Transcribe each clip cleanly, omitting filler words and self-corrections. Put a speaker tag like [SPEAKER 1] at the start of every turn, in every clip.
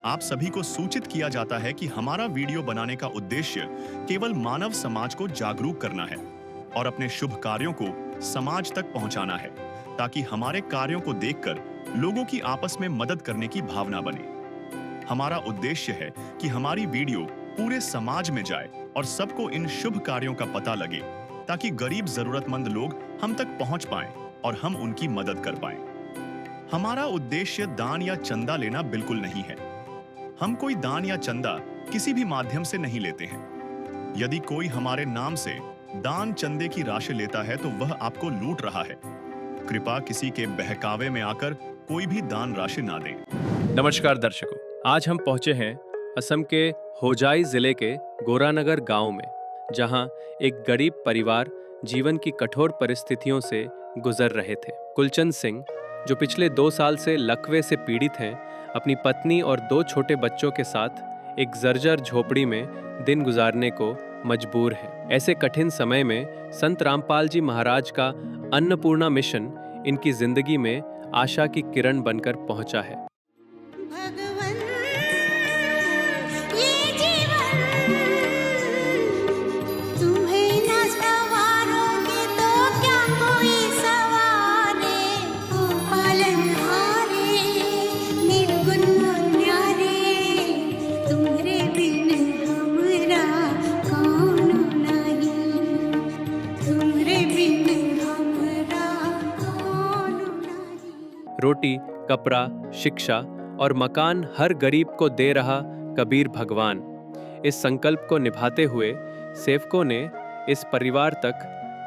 [SPEAKER 1] आप सभी को सूचित किया जाता है कि हमारा वीडियो बनाने का उद्देश्य केवल मानव समाज को जागरूक करना है और अपने शुभ कार्यों को समाज तक पहुंचाना है, ताकि हमारे कार्यों को देखकर लोगों की आपस में मदद करने की भावना बने। हमारा उद्देश्य है कि हमारी वीडियो पूरे समाज में जाए और सबको इन शुभ कार्यों का पता लगे, ताकि गरीब जरूरतमंद लोग हम तक पहुंच पाएं और हम उनकी मदद कर पाएं। हमारा उद्देश्य दान या चंदा लेना बिल्कुल नहीं है। हम कोई दान या चंदा किसी भी माध्यम से नहीं लेते हैं। यदि कोई हमारे नाम से दान चंदे की राशि लेता है तो वह आपको लूट रहा है। कृपया किसी के बहकावे में आकर कोई भी दान राशि ना दें।
[SPEAKER 2] नमस्कार दर्शकों, आज हम पहुंचे हैं असम के होजाई जिले के गोरानगर गांव में, जहां एक गरीब परिवार जीवन की कठोर परिस्थितियों से गुजर रहे थे। कुलचंद सिंह, जो पिछले 2 साल से लकवे से पीड़ित हैं, अपनी पत्नी और 2 छोटे बच्चों के साथ एक जर्जर झोपड़ी में दिन गुजारने को मजबूर हैं। ऐसे कठिन समय में संत रामपाल जी महाराज का अन्नपूर्णा मिशन इनकी जिंदगी में आशा की किरण बनकर पहुंचा है।
[SPEAKER 3] भगवन ये जीवन तुम्हें न सवारोगे तो क्या कोई सवारे। ओ पालनहारे निर्गुण न्यारे, तुम्हारे बिन हमरा कौन नहीं, तुम्हारे बिन हमरा कौन नहीं।
[SPEAKER 2] रोटी, कपड़ा, शिक्षा और मकान हर गरीब को दे रहा कबीर भगवान, इस संकल्प को निभाते हुए सेवकों ने इस परिवार तक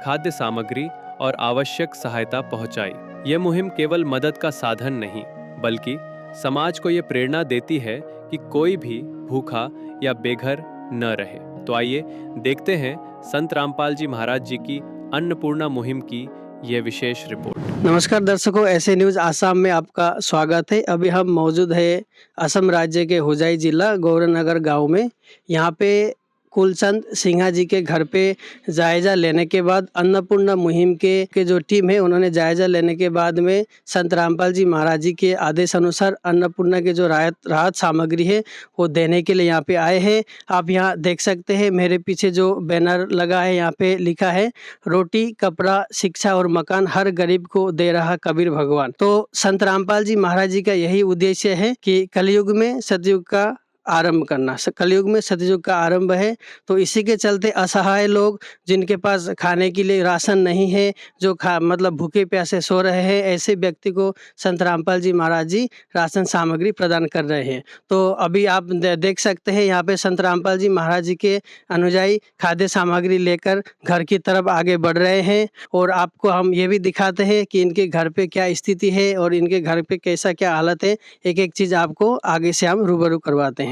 [SPEAKER 2] खाद्य सामग्री और आवश्यक सहायता पहुंचाई। यह मुहिम केवल मदद का साधन नहीं, बल्कि समाज को यह प्रेरणा देती है कि कोई भी भूखा या बेघर न रहे। तो आइए देखते हैं संत रामपाल जी महाराज जी की अन्नपूर्णा मुहिम की यह विशेष रिपोर्ट।
[SPEAKER 4] नमस्कार दर्शकों, ऐसे न्यूज़ आसाम में आपका स्वागत है। अभी हम मौजूद है असम राज्य के होजाई जिला गौरनगर गांव में। यहाँ पे कुलचंद सिन्हा जी के घर पे जायज़ा लेने के बाद अन्नपूर्णा मुहिम के जो टीम है, उन्होंने जायज़ा लेने के बाद में संत रामपाल जी महाराज जी के आदेश अनुसार अन्नपूर्णा के जो राहत सामग्री है वो देने के लिए यहाँ पे आए हैं। आप यहाँ देख सकते हैं, मेरे पीछे जो बैनर लगा है यहाँ पे लिखा है, रोटी, कपड़ा, शिक्षा और मकान हर गरीब को दे रहा कबीर भगवान। तो संत रामपाल जी महाराज जी का यही उद्देश्य है कि कलयुग में सतयुग का आरंभ करना। कलयुग में सतयुग का आरंभ है, तो इसी के चलते असहाय लोग, जिनके पास खाने के लिए राशन नहीं है, जो मतलब भूखे प्यासे सो रहे हैं, ऐसे व्यक्ति को संत रामपाल जी महाराज जी राशन सामग्री प्रदान कर रहे हैं। तो अभी आप देख सकते हैं, यहाँ पे संत रामपाल जी महाराज जी के अनुयायी खाद्य सामग्री लेकर घर की तरफ आगे बढ़ रहे हैं। और आपको हम ये भी दिखाते हैं कि इनके घर पे क्या स्थिति है और इनके घर पे कैसा क्या हालत है। एक एक चीज़ आपको आगे से हम रूबरू करवाते हैं।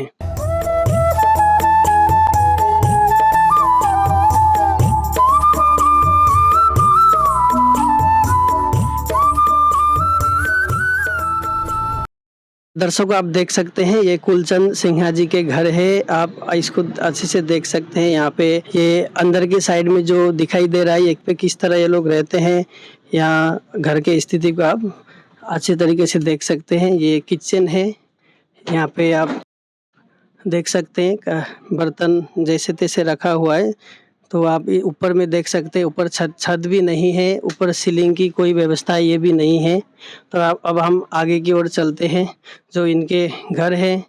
[SPEAKER 4] दर्शकों, आप देख सकते हैं, ये कुलचंद सिन्हा जी के घर है। आप इसको अच्छे से देख सकते हैं। यहाँ पे ये अंदर की साइड में जो दिखाई दे रहा है, एक पे किस तरह ये लोग रहते हैं, यहाँ घर के स्थिति को आप अच्छे तरीके से देख सकते हैं। ये किचन है, यहाँ पे आप देख सकते हैं बर्तन जैसे तैसे रखा हुआ है। तो आप ऊपर में देख सकते हैं, ऊपर छत भी नहीं है, ऊपर सीलिंग की कोई व्यवस्था ये भी नहीं है। तो अब हम आगे की ओर चलते हैं, जो इनके घर है,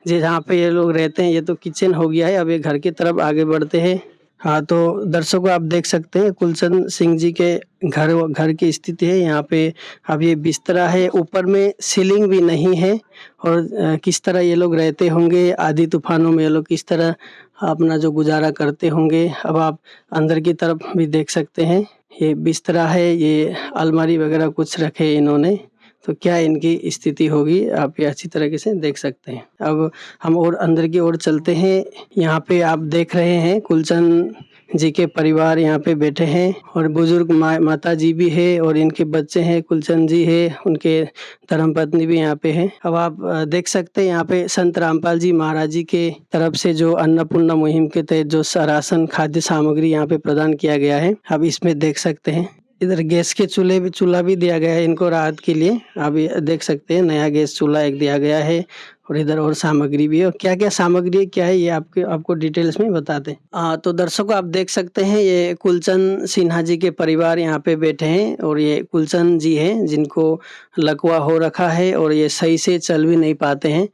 [SPEAKER 4] जहाँ पे ये लोग रहते हैं। ये तो किचन हो गया है, अब ये घर की तरफ आगे बढ़ते हैं। हाँ, तो दर्शकों, आप देख सकते हैं कुलचंद सिंह जी के घर की स्थिति है। यहाँ पे अब ये बिस्तरा है, ऊपर में सीलिंग भी नहीं है। और किस तरह ये लोग रहते होंगे, आधी तूफानों में ये लोग किस तरह अपना जो गुजारा करते होंगे। अब आप अंदर की तरफ भी देख सकते हैं, ये बिस्तरा है, ये अलमारी वगैरह कुछ रखे इन्होंने। तो क्या इनकी स्थिति होगी, आप ये अच्छी तरीके से देख सकते हैं। अब हम और अंदर की ओर चलते हैं। यहाँ पे आप देख रहे हैं कुलचंद जी के परिवार यहाँ पे बैठे हैं, और बुजुर्ग माता जी भी है, और इनके बच्चे हैं, कुलचंद जी है, उनके धर्मपत्नी भी यहाँ पे है। अब आप देख सकते हैं, यहाँ पे संत रामपाल जी महाराज जी के तरफ से जो अन्नपूर्णा मुहिम के तहत जो राशन खाद्य सामग्री यहाँ पे प्रदान किया गया है, आप इसमें देख सकते हैं। इधर गैस के चूल्हा भी दिया गया है इनको राहत के लिए। आप ये देख सकते हैं नया गैस चूल्हा एक दिया गया है और इधर और सामग्री भी है। और क्या क्या सामग्री है क्या है ये आपको डिटेल्स में बताते हैं। तो दर्शकों आप देख सकते हैं ये कुलचंद सिन्हा जी के परिवार यहाँ पे बैठे हैं और ये कुलचंद जी हैं जिनको लकवा हो रखा है और ये सही से चल भी नहीं पाते हैं।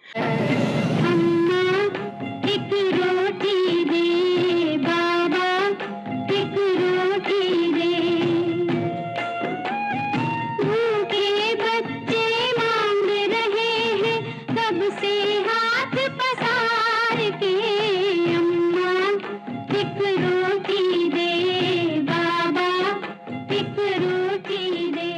[SPEAKER 3] एक रोटी दे बाबा, एक रोटी दे, भूखे बच्चे मांग रहे हैं सबसे हाथ पसार के, अम्मा एक रोटी दे बाबा, एक रोटी दे।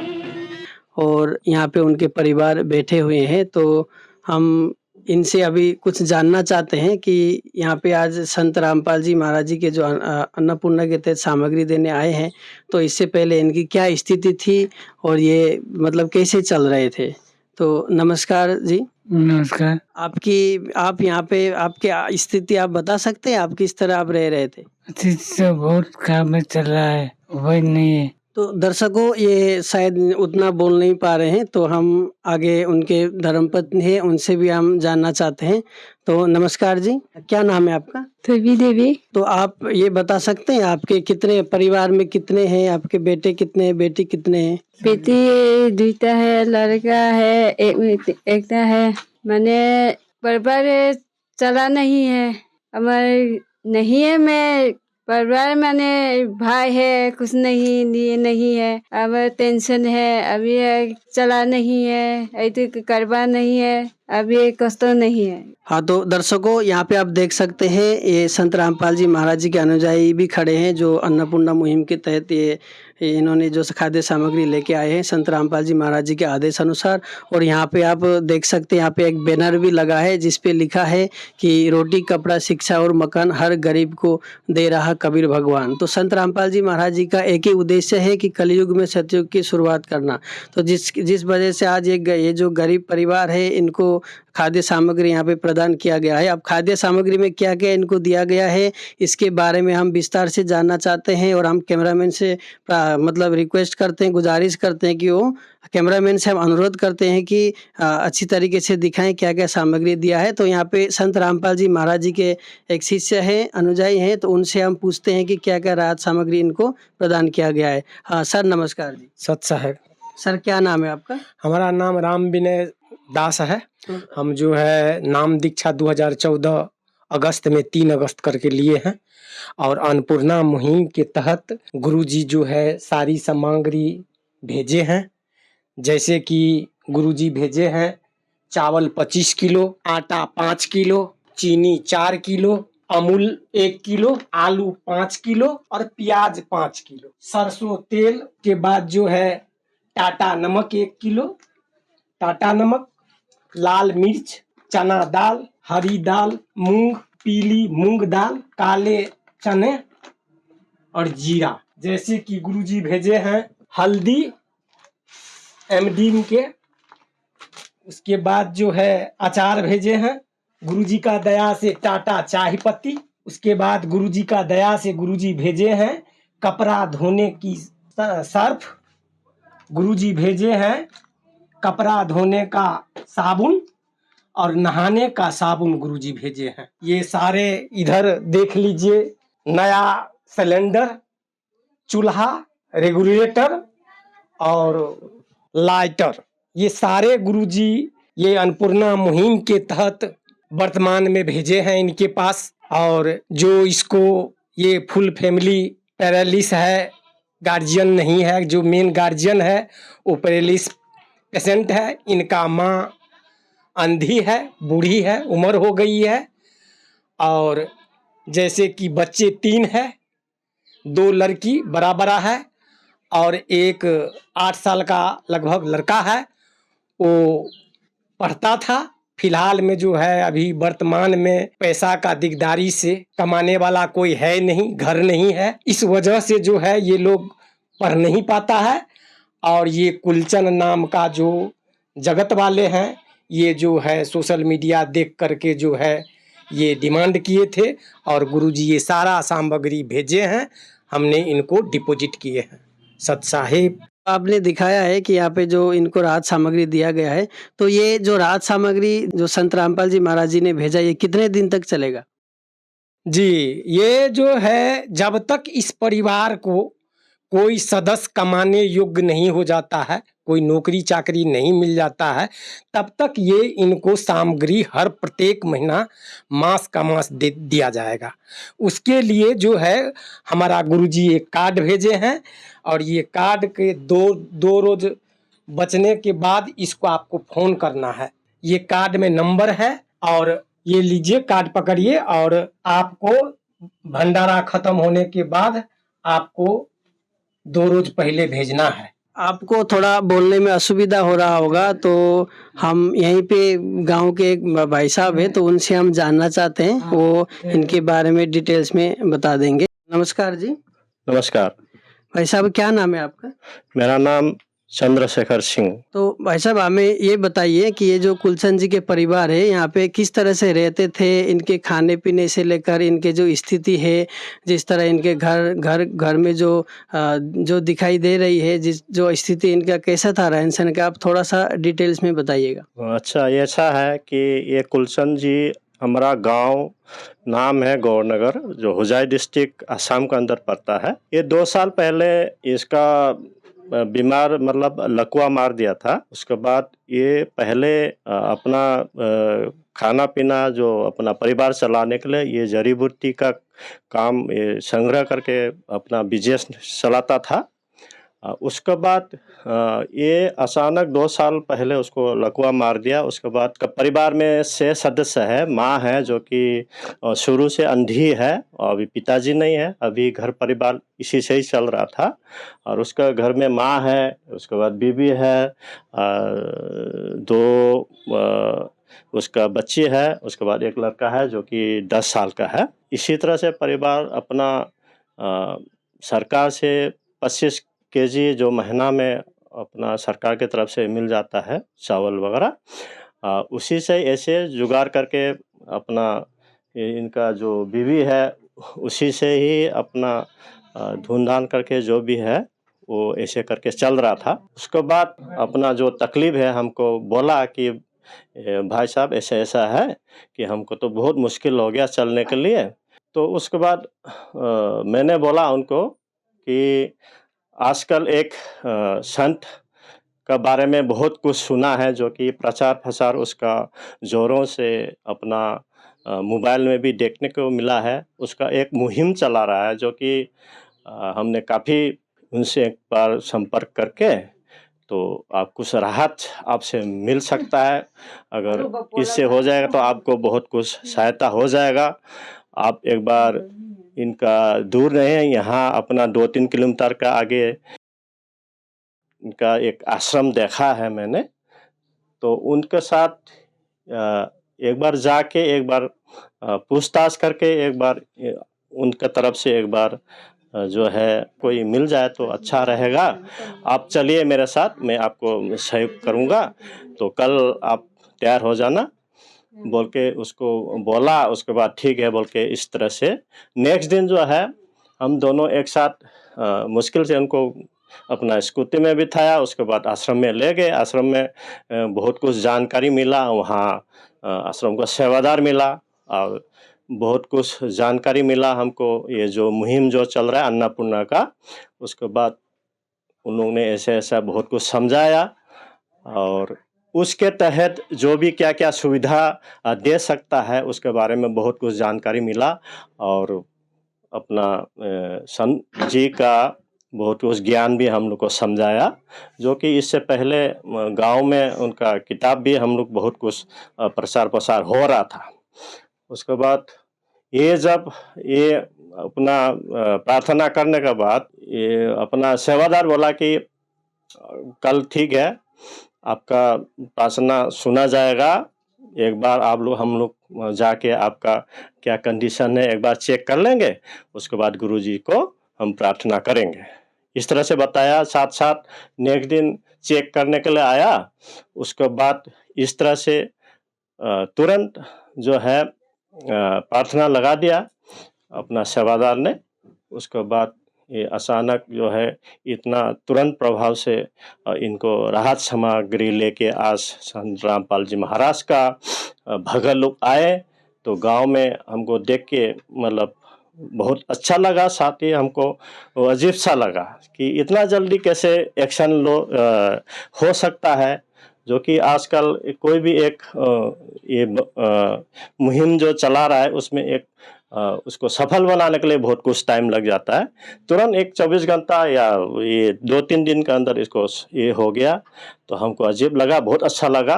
[SPEAKER 4] और यहाँ पे उनके परिवार बैठे हुए हैं तो हम इनसे अभी कुछ जानना चाहते हैं कि यहाँ पे आज संत रामपाल जी महाराज जी के जो अन्नपूर्णा के तहत सामग्री देने आए हैं तो इससे पहले इनकी क्या स्थिति थी और ये मतलब कैसे चल रहे थे। तो नमस्कार जी।
[SPEAKER 5] नमस्कार।
[SPEAKER 4] आप यहाँ पे आपकी स्थिति आप बता सकते हैं आप किस तरह आप रह रहे थे।
[SPEAKER 5] स्थिति तो बहुत खराब में चल रहा है, वही नहीं है।
[SPEAKER 4] तो दर्शकों ये शायद उतना बोल नहीं पा रहे हैं तो हम आगे उनके धर्मपत्नी हैं उनसे भी हम जानना चाहते हैं। तो नमस्कार जी, क्या नाम है आपका।
[SPEAKER 6] देवी देवी।
[SPEAKER 4] तो आप ये बता सकते हैं आपके कितने परिवार में कितने हैं, आपके बेटे कितने हैं, बेटी कितने हैं।
[SPEAKER 6] बेटी दूटा है, लड़का है एक है। मैंने परिवार चला नहीं है, हमारे नहीं है। मैं परिवार मैंने भाई है, कुछ नहीं लिए नहीं है। अब टेंशन है, अभी चला नहीं है, ऐसे करवा नहीं है, अभी कष्ट नहीं है।
[SPEAKER 4] हाँ तो दर्शकों यहाँ पे आप देख सकते हैं ये संत रामपाल जी महाराज जी के अनुयायी भी खड़े हैं जो अन्नपूर्णा मुहिम के तहत ये इन्होंने जो खाद्य सामग्री लेके आए हैं संत रामपाल जी महाराज जी के आदेश अनुसार। और यहाँ पे आप देख सकते हैं यहाँ पे एक बैनर भी लगा है जिसपे लिखा है कि रोटी कपड़ा शिक्षा और मकान हर गरीब को दे रहा कबीर भगवान। तो संत रामपाल जी महाराज जी का एक ही उद्देश्य है कि कलयुग में सतयुग की शुरुआत करना। तो जिस वजह से आज ये जो गरीब परिवार है इनको खाद्य सामग्री यहाँ पे प्रदान किया गया है। अब खाद्य सामग्री में क्या क्या इनको दिया गया है इसके बारे में हम विस्तार से जानना चाहते हैं और हम कैमरामैन से मतलब रिक्वेस्ट करते हैं, गुजारिश करते हैं कि वो कैमरामैन से हम अनुरोध करते हैं कि अच्छी तरीके से दिखाएं क्या क्या सामग्री दिया है। तो यहाँ पे संत रामपाल जी महाराज जी के एक शिष्य हैं, अनुयायी हैं, तो उनसे हम पूछते हैं कि क्या क्या राहत सामग्री इनको प्रदान किया गया है। हाँ सर नमस्कार जी।
[SPEAKER 7] सत साहब।
[SPEAKER 4] सर क्या नाम है आपका।
[SPEAKER 7] हमारा नाम राम विनय दास है। हम जो है नाम दीक्षा 2014 अगस्त में 3 अगस्त करके लिए हैं और अन्नपूर्णा मुहिम के तहत गुरुजी जो है सारी सामग्री भेजे हैं। जैसे कि गुरुजी भेजे हैं चावल 25 किलो, आटा 5 किलो, चीनी 4 किलो, अमूल 1 किलो, आलू 5 किलो और प्याज 5 किलो, सरसों तेल के बाद जो है टाटा नमक 1 किलो, टाटा नमक, लाल मिर्च, चना दाल, हरी दाल, मूंग, पीली मूंग दाल, काले चने और जीरा। जैसे कि गुरुजी भेजे हैं हल्दी एमडीएम के। उसके बाद जो है अचार भेजे हैं गुरुजी का दया से टाटा चाय पत्ती। उसके बाद गुरुजी का दया से गुरुजी भेजे हैं कपड़ा धोने की सर्फ। गुरुजी भेजे हैं कपड़ा धोने का साबुन और नहाने का साबुन गुरुजी भेजे हैं। ये सारे इधर देख लीजिए, नया सिलेंडर, चूल्हा, रेगुलेटर और लाइटर, ये सारे गुरुजी ये अन्नपूर्णा मुहिम के तहत वर्तमान में भेजे हैं इनके पास। और जो इसको ये फुल फैमिली पैरालिस है, गार्जियन नहीं है, जो मेन गार्जियन है वो पैरालिस पेशेंट है। इनका माँ अंधी है, बूढ़ी है, उम्र हो गई है। और जैसे कि बच्चे 3 है, 2 लड़की बड़ा बड़ा है और एक 8 साल का लगभग लड़का है, वो पढ़ता था। फिलहाल में जो है अभी वर्तमान में पैसा का दिकदारी से कमाने वाला कोई है नहीं, घर नहीं है, इस वजह से जो है ये लोग पढ़ नहीं पाता है। और ये कुलचंद नाम का जो जगत वाले हैं ये जो है सोशल मीडिया देख करके जो है ये डिमांड किए थे और गुरुजी ये सारा सामग्री भेजे हैं, हमने इनको डिपॉजिट किए हैं। सत साहिब।
[SPEAKER 4] आपने दिखाया है कि यहाँ पे जो इनको राहत सामग्री दिया गया है, तो ये जो राहत सामग्री जो संत रामपाल जी महाराज जी ने भेजा, ये कितने दिन तक चलेगा?
[SPEAKER 7] जी, ये जो है जब तक इस परिवार को कोई सदस्य कमाने योग्य नहीं हो जाता है, कोई नौकरी चाकरी नहीं मिल जाता है, तब तक ये इनको सामग्री हर प्रत्येक महीना मास का मास दे दिया जाएगा। उसके लिए जो है हमारा गुरुजी एक कार्ड भेजे हैं और ये कार्ड के दो रोज बचने के बाद इसको आपको फोन करना है। ये कार्ड में नंबर है और ये लीजिए कार्ड पकड़िए और आपको भंडारा खत्म होने के बाद आपको 2 रोज पहले भेजना है।
[SPEAKER 4] आपको थोड़ा बोलने में असुविधा हो रहा होगा, तो हम यहीं पे गांव के एक भाई साहब हैं, तो उनसे हम जानना चाहते हैं, वो इनके बारे में डिटेल्स में बता देंगे। नमस्कार जी।
[SPEAKER 8] नमस्कार,
[SPEAKER 4] भाई साहब, क्या नाम है आपका?
[SPEAKER 8] मेरा नाम चंद्रशेखर सिंह।
[SPEAKER 4] तो भाई साहब, हमें ये बताइए कि ये जो कुलचंद जी के परिवार है, यहाँ पे किस तरह से रहते थे, इनके खाने पीने से लेकर इनके जो स्थिति है, जिस तरह इनके घर में जो दिखाई दे रही है, जो स्थिति इनका कैसा था रहन सहन का, आप थोड़ा सा डिटेल्स में बताइएगा।
[SPEAKER 8] अच्छा, ये ऐसा है कि ये कुलचंद जी हमारा गांव नाम है गौरनगर, जो हुजाई डिस्ट्रिक्ट असम के अंदर पड़ता है। ये 2 साल पहले इसका बीमार मतलब लकवा मार दिया था। उसके बाद ये पहले अपना खाना पीना जो अपना परिवार चलाने के लिए ये जड़ी बूटी का काम ये संग्रह करके अपना बिजनेस चलाता था। उसके बाद ये अचानक 2 साल पहले उसको लकवा मार दिया। उसके बाद का परिवार में 6 सदस्य है। माँ है जो कि शुरू से अंधी है और अभी पिताजी नहीं है, अभी घर परिवार इसी से ही चल रहा था। और उसका घर में माँ है, उसके बाद बीवी है, 2 उसका बच्ची है, उसके बाद एक लड़का है जो कि 10 साल का है। इसी तरह से परिवार अपना सरकार से 25 केजी जो महीना में अपना सरकार की तरफ से मिल जाता है चावल वगैरह, उसी से ऐसे जुगाड़ करके अपना इनका जो बीवी है उसी से ही अपना धून-धान करके जो भी है वो ऐसे करके चल रहा था। उसके बाद अपना जो तकलीफ है हमको बोला कि भाई साहब ऐसा-ऐसा है कि हमको तो बहुत मुश्किल हो गया चलने के लिए। तो उसके बाद मैंने बोला उनको कि आजकल एक संत का बारे में बहुत कुछ सुना है जो कि प्रचार प्रसार उसका ज़ोरों से अपना मोबाइल में भी देखने को मिला है। उसका एक मुहिम चला रहा है जो कि हमने काफ़ी उनसे एक बार संपर्क करके तो आप कुछ राहत आपसे मिल सकता है। अगर इससे हो जाएगा तो आपको बहुत कुछ सहायता हो जाएगा। आप एक बार इनका दूर नहीं है, यहाँ अपना 2-3 किलोमीटर का आगे इनका एक आश्रम देखा है मैंने, तो उनके साथ एक बार जाके एक बार पूछताछ करके एक बार उनके तरफ से एक बार जो है कोई मिल जाए तो अच्छा रहेगा। आप चलिए मेरे साथ, मैं आपको सहयोग करूँगा, तो कल आप तैयार हो जाना बोल के उसको बोला। उसके बाद ठीक है बोल के इस तरह से नेक्स्ट दिन जो है हम दोनों एक साथ मुश्किल से उनको अपना स्कूटी में बिठाया। उसके बाद आश्रम में ले गए। आश्रम में बहुत कुछ जानकारी मिला, वहाँ आश्रम का सेवादार मिला और बहुत कुछ जानकारी मिला हमको, ये जो मुहिम जो चल रहा है अन्नपूर्णा का। उसके बाद उन लोगों ने ऐसा बहुत कुछ समझाया और उसके तहत जो भी क्या-क्या सुविधा दे सकता है उसके बारे में बहुत कुछ जानकारी मिला और अपना संत जी का बहुत कुछ ज्ञान भी हम लोग को समझाया, जो कि इससे पहले गांव में उनका किताब भी हम लोग बहुत कुछ प्रसार हो रहा था। उसके बाद ये जब ये अपना प्रार्थना करने के बाद ये अपना सेवादार बोला कि कल ठीक है आपका प्रार्थना सुना जाएगा, एक बार हम लोग जाके आपका क्या कंडीशन है एक बार चेक कर लेंगे, उसके बाद गुरुजी को हम प्रार्थना करेंगे। इस तरह से बताया। साथ नेक्स्ट दिन चेक करने के लिए आया। उसके बाद इस तरह से तुरंत जो है प्रार्थना लगा दिया अपना सेवादार ने। उसके बाद ये अचानक जो है इतना तुरंत प्रभाव से इनको राहत सामग्री लेके आज संत रामपाल जी महाराज का भगत लोग आए, तो गांव में हमको देख के मतलब बहुत अच्छा लगा, साथ ही हमको अजीब सा लगा कि इतना जल्दी कैसे एक्शन हो सकता है, जो कि आजकल कोई भी एक ये मुहिम जो चला रहा है उसमें एक उसको सफल बनाने के लिए बहुत कुछ टाइम लग जाता है। तुरंत एक 24 घंटा या ये 2-3 दिन के अंदर इसको ये हो गया, तो हमको अजीब लगा, बहुत अच्छा लगा,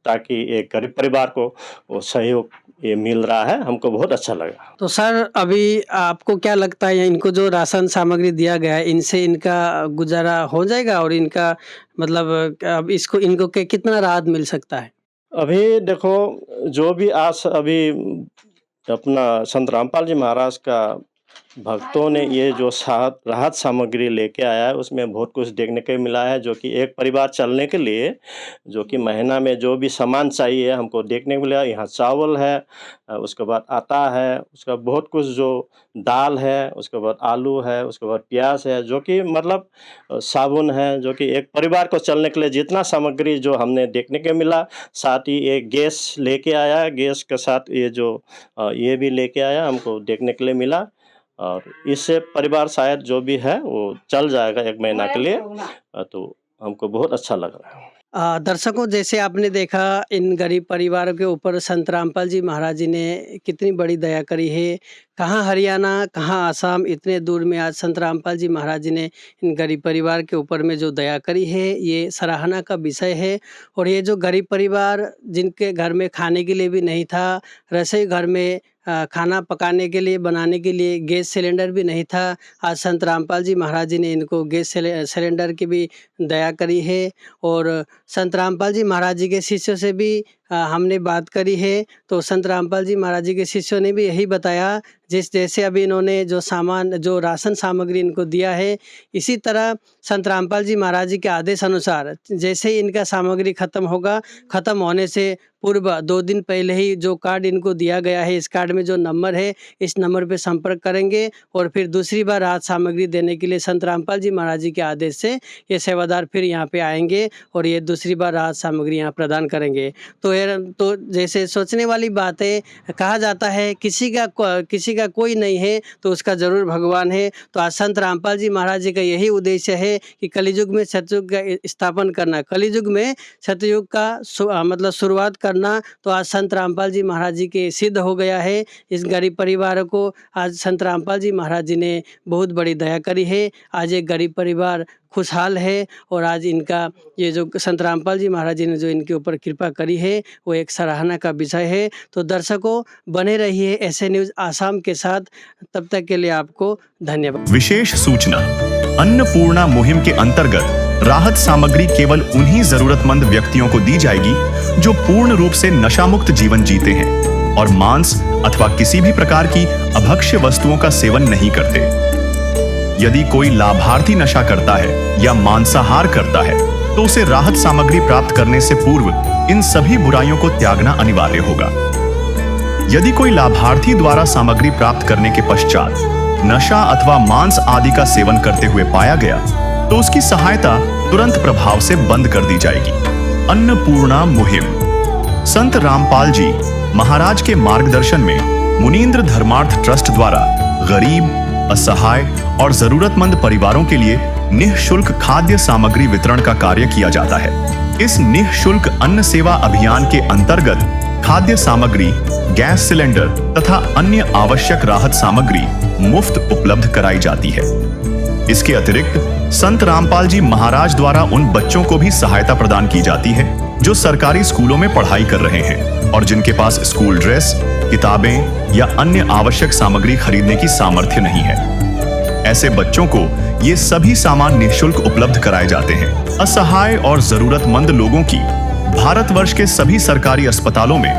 [SPEAKER 8] ताकि एक गरीब परिवार को वो सहयोग ये मिल रहा है, हमको बहुत अच्छा लगा।
[SPEAKER 4] तो सर अभी आपको क्या लगता है इनको जो राशन सामग्री दिया गया है इनसे इनका गुजारा हो जाएगा और इनका मतलब अब इनको कितना राहत मिल सकता है?
[SPEAKER 8] अभी देखो, जो भी आज अभी अपना संत रामपाल जी महाराज का भक्तों ने ये जो राहत सामग्री लेके आया है उसमें बहुत कुछ देखने को मिला है, जो कि एक परिवार चलने के लिए जो कि महीना में जो भी सामान चाहिए हमको देखने को मिला। यहाँ चावल है, उसके बाद आटा है, उसका बहुत कुछ जो दाल है, उसके बाद आलू है, उसके बाद प्याज है, जो कि मतलब साबुन है, जो कि एक परिवार को चलने के लिए जितना सामग्री जो हमने देखने को मिला। साथ ही एक गैस लेके आया, गैस के साथ ये जो ये भी लेके आया हमको देखने के लिए मिला, और इससे परिवार शायद जो भी है वो चल जाएगा 1 महीना के लिए, तो हमको बहुत अच्छा लग रहा है।
[SPEAKER 4] दर्शकों, जैसे आपने देखा इन गरीब परिवारों के ऊपर संत रामपाल जी महाराज जी ने कितनी बड़ी दया करी है। कहाँ हरियाणा, कहाँ आसाम, इतने दूर में आज संत रामपाल जी महाराज जी ने इन गरीब परिवार के ऊपर में जो दया करी है ये सराहना का विषय है। और ये जो गरीब परिवार जिनके घर में खाने के लिए भी नहीं था, रसोई घर में खाना पकाने के लिए, बनाने के लिए गैस सिलेंडर भी नहीं था, आज संत रामपाल जी महाराज जी ने इनको गैस सिलेंडर की भी दया करी है। और संत रामपाल जी महाराज जी के शिष्यों से भी हमने बात करी है, तो संत रामपाल जी महाराज जी के शिष्यों ने भी यही बताया, जैसे अभी इन्होंने जो राशन सामग्री इनको दिया है, इसी तरह संत रामपाल जी महाराज जी के आदेश अनुसार जैसे ही इनका सामग्री खत्म होगा, खत्म होने से पूर्व 2 दिन पहले ही जो कार्ड इनको दिया गया है, इस कार्ड में जो नंबर है, इस नंबर पे संपर्क करेंगे और फिर दूसरी बार राहत सामग्री देने के लिए संत रामपाल जी महाराज जी के आदेश से ये सेवादार फिर यहाँ पे आएंगे और ये दूसरी बार राहत सामग्री यहाँ प्रदान करेंगे। तो जैसे सोचने वाली बात है, कहा जाता है किसी का कोई नहीं है तो उसका जरूर भगवान है। तो आज संत रामपाल जी महाराज जी का यही उद्देश्य है कि कलियुग में सतयुग का स्थापन करना, कलियुग में सतयुग का मतलब शुरुआत करना। तो आज संत रामपाल जी महाराज जी के सिद्ध हो गया है। इस गरीब परिवार को आज संत रामपाल जी महाराज जी ने बहुत बड़ी दया करी है। आज एक गरीब परिवार खुशहाल है और आज इनका ये जो संत रामपाल जी महाराज जी ने जो इनके ऊपर कृपा करी है वो एक सराहना का विषय है। तो दर्शकों, बने रहिए ऐसे न्यूज़ आसाम के साथ। तब तक के लिए आपको धन्यवाद।
[SPEAKER 1] विशेष सूचना, अन्नपूर्णा मुहिम के अंतर्गत राहत सामग्री केवल उन्हीं जरूरतमंद व्यक्तियों को दी जाएगी जो पूर्ण रूप से नशामुक्त जीवन जीते हैं और मांस अथवा किसी भी प्रकार की अभक्ष्य वस्तुओं का सेवन नहीं करते। यदि कोई लाभार्थी नशा करता है या मांसाहार करता है तो उसे राहत सामग्री प्राप्त करने से पूर्व इन सभी बुराइयों को त्यागना अनिवार्य होगा। यदि कोई लाभार्थी द्वारा सामग्री प्राप्त करने के पश्चात नशा अथवा मांस आदि का सेवन करते हुए पाया गया तो उसकी सहायता तुरंत प्रभाव से बंद कर दी जाएगी। अन्नपूर्णा मुहिम संत रामपाल जी महाराज के मार्गदर्शन में मुनीन्द्र धर्मार्थ ट्रस्ट द्वारा गरीब, असहाय और जरूरतमंद परिवारों के लिए निःशुल्क खाद्य सामग्री वितरण का कार्य किया जाता है। इस निःशुल्क अन्न सेवा अभियान के अंतर्गत खाद्य सामग्री, गैस सिलेंडर तथा अन्य आवश्यक राहत सामग्री मुफ्त उपलब्ध कराई जाती है। इसके अतिरिक्त संत रामपाल जी महाराज द्वारा उन बच्चों को भी सहायता प्रदान की जाती है जो सरकारी स्कूलों में पढ़ाई कर रहे हैं और जिनके पास स्कूल ड्रेस, किताबें या अन्य आवश्यक सामग्री खरीदने की सामर्थ्य नहीं है। ऐसे बच्चों को ये सभी सामान निःशुल्क उपलब्ध कराए जाते हैं। असहाय और जरूरतमंद लोगों की भारतवर्ष के सभी सरकारी अस्पतालों में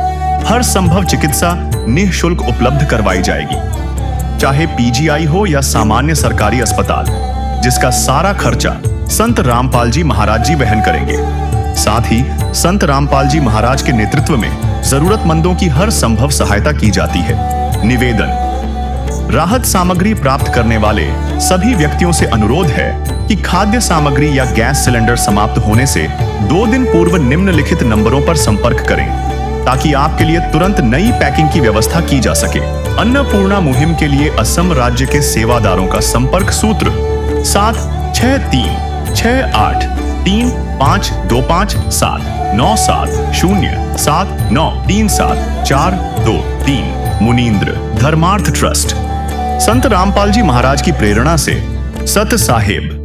[SPEAKER 1] हर संभव चिकित्सा निःशुल्क उपलब्ध करवाई जाएगी, चाहे पीजीआई हो या सामान्य सरकारी अस्पताल, जिसका सारा खर्चा संत रामपाल जी महाराज जी वहन करेंगे। साथ ही संत रामपाल जी महाराज के नेतृत्व में जरूरतमंदों की हर संभव सहायता की जाती है। निवेदन, राहत सामग्री प्राप्त करने वाले सभी व्यक्तियों से अनुरोध है कि खाद्य सामग्री या गैस सिलेंडर समाप्त होने से 2 दिन पूर्व निम्नलिखित नंबरों पर संपर्क करें ताकि आपके लिए तुरंत नई पैकिंग की व्यवस्था की जा सके। अन्नपूर्णा मुहिम के लिए असम राज्य के सेवादारों का संपर्क सूत्र 7638352557979037393742 मुनींद्र धर्मार्थ ट्रस्ट। संत रामपाल जी महाराज की प्रेरणा से सत साहिब